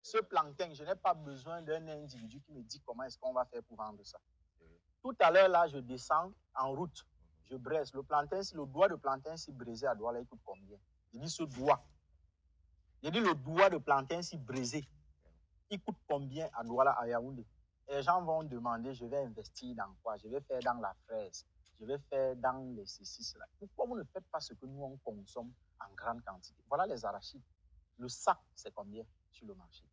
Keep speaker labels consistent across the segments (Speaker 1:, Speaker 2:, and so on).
Speaker 1: Ce plantain, je n'ai pas besoin d'un individu qui me dit comment est-ce qu'on va faire pour vendre ça. Tout à l'heure, là, je descends en route. Je braise. Le plantain, si le doigt de plantain, si brisé à Douala, il coûte combien? Je dis ce doigt. Je dis le doigt de plantain, si brisé, il coûte combien à Douala, à Yaoundé? Et les gens vont demander, je vais investir dans quoi? Je vais faire dans la fraise. Je vais faire dans les ceci, là. Pourquoi vous ne faites pas ce que nous, on consomme en grande quantité? Voilà les arachides. Le sac, c'est combien sur le marché?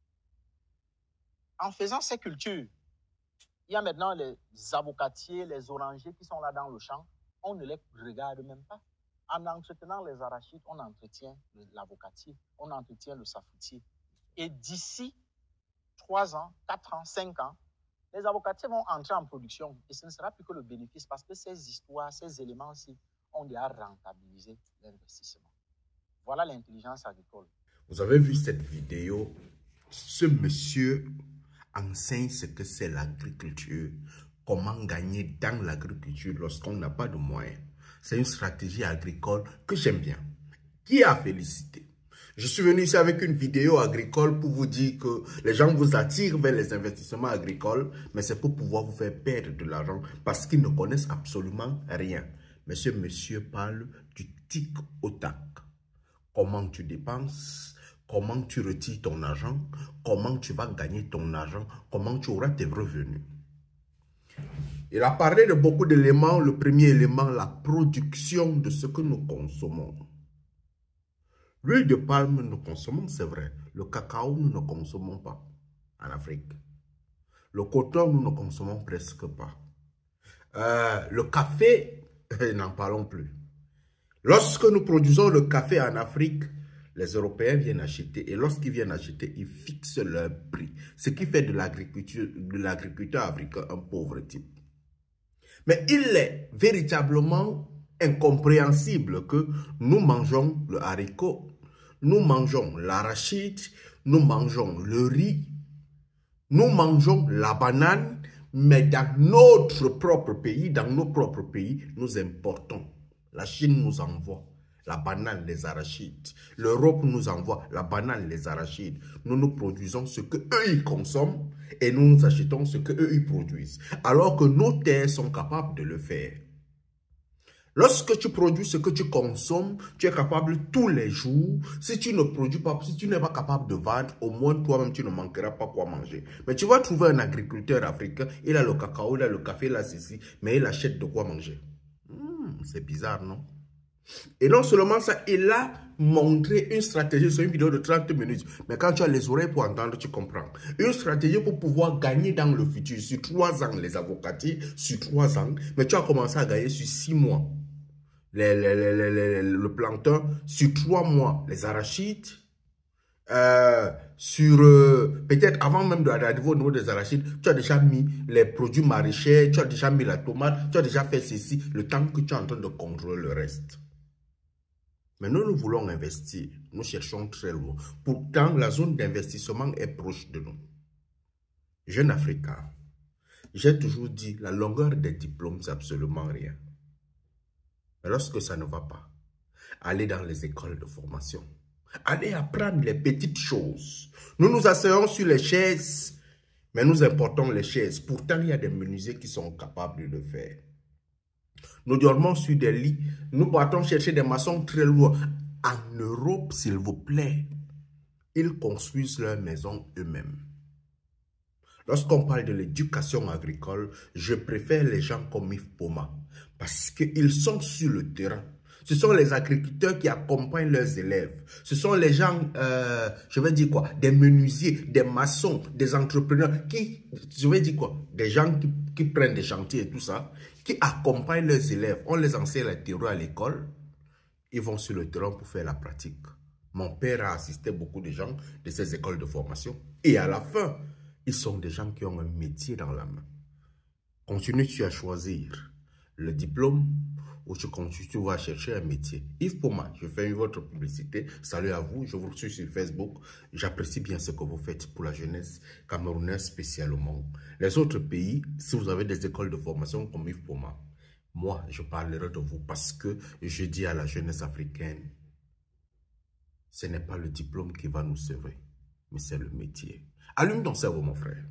Speaker 1: En faisant ces cultures, il y a maintenant les avocatiers, les orangers qui sont là dans le champ. On ne les regarde même pas. En entretenant les arachides, on entretient l'avocatier, on entretient le safoutier. Et d'ici 3 ans, 4 ans, 5 ans, les avocatiers vont entrer en production et ce ne sera plus que le bénéfice parce que ces histoires, ces éléments-ci ont déjà rentabilisé l'investissement. Voilà l'intelligence agricole.
Speaker 2: Vous avez vu cette vidéo? Ce monsieur enseigne ce que c'est l'agriculture. Comment gagner dans l'agriculture lorsqu'on n'a pas de moyens. C'est une stratégie agricole que j'aime bien. Qui a félicité? Je suis venu ici avec une vidéo agricole pour vous dire que les gens vous attirent vers les investissements agricoles, mais c'est pour pouvoir vous faire perdre de l'argent parce qu'ils ne connaissent absolument rien. Mais ce monsieur parle du tic au tac. Comment tu dépenses, comment tu retires ton argent, comment tu vas gagner ton argent, comment tu auras tes revenus. Il a parlé de beaucoup d'éléments. Le premier élément, la production de ce que nous consommons. L'huile de palme, nous consommons, c'est vrai. Le cacao, nous ne consommons pas en Afrique. Le coton, nous ne consommons presque pas. Le café, n'en parlons plus. Lorsque nous produisons le café en Afrique, les Européens viennent acheter. Et lorsqu'ils viennent acheter, ils fixent leur prix. Ce qui fait de l'agriculteur africain un pauvre type. Mais il est véritablement incompréhensible que nous mangeons le haricot, nous mangeons l'arachide, nous mangeons le riz, nous mangeons la banane, mais dans notre propre pays, dans nos propres pays, nous importons. La Chine nous envoie la banane, les arachides. L'Europe nous envoie la banane, les arachides. Nous produisons ce qu'eux ils consomment et nous achetons ce qu'eux ils produisent. Alors que nos terres sont capables de le faire. Lorsque tu produis ce que tu consommes, tu es capable tous les jours. Si tu ne produis pas, si tu n'es pas capable de vendre, au moins toi-même tu ne manqueras pas quoi manger. Mais tu vas trouver un agriculteur africain, il a le cacao, il a le café, il a ceci, mais il achète de quoi manger. C'est bizarre, non? Et non seulement ça, il a montré une stratégie sur une vidéo de 30 minutes. Mais quand tu as les oreilles pour entendre, tu comprends. Une stratégie pour pouvoir gagner dans le futur. Sur 3 ans, les avocatiers, sur 3 ans. Mais tu as commencé à gagner sur 6 mois. Le plantain, sur 3 mois. Les arachides. Peut-être avant même d'arriver au niveau des arachides, tu as déjà mis les produits maraîchers, tu as déjà mis la tomate, tu as déjà fait ceci, le temps que tu es en train de contrôler le reste. Mais nous voulons investir, nous cherchons très loin. Pourtant, la zone d'investissement est proche de nous. Jeune Africain, j'ai toujours dit, la longueur des diplômes, c'est absolument rien. Mais lorsque ça ne va pas, allez dans les écoles de formation. Allez apprendre les petites choses. Nous nous asseyons sur les chaises, mais nous importons les chaises. Pourtant, il y a des menuisiers qui sont capables de le faire. Nous dormons sur des lits. Nous partons chercher des maçons très loin. En Europe, s'il vous plaît, ils construisent leurs maisons eux-mêmes. Lorsqu'on parle de l'éducation agricole, je préfère les gens comme Yves Poma. Parce qu'ils sont sur le terrain. Ce sont les agriculteurs qui accompagnent leurs élèves. Ce sont les gens, je vais dire quoi, des menuisiers, des maçons, des entrepreneurs qui, je vais dire quoi, des gens qui prennent des chantiers et tout ça, qui accompagnent leurs élèves. On les enseigne la théorie à l'école, ils vont sur le terrain pour faire la pratique. Mon père a assisté beaucoup de gens de ces écoles de formation. Et à la fin, ils sont des gens qui ont un métier dans la main. Continues-tu à choisir le diplôme ou tu vas chercher un métier? Yves Poma, je fais votre publicité. Salut à vous, je vous suis sur Facebook. J'apprécie bien ce que vous faites pour la jeunesse camerounaise spécialement. Les autres pays, si vous avez des écoles de formation comme Yves Poma, moi, je parlerai de vous parce que je dis à la jeunesse africaine, ce n'est pas le diplôme qui va nous sauver. mais c'est le métier. Allume ton cerveau, mon frère.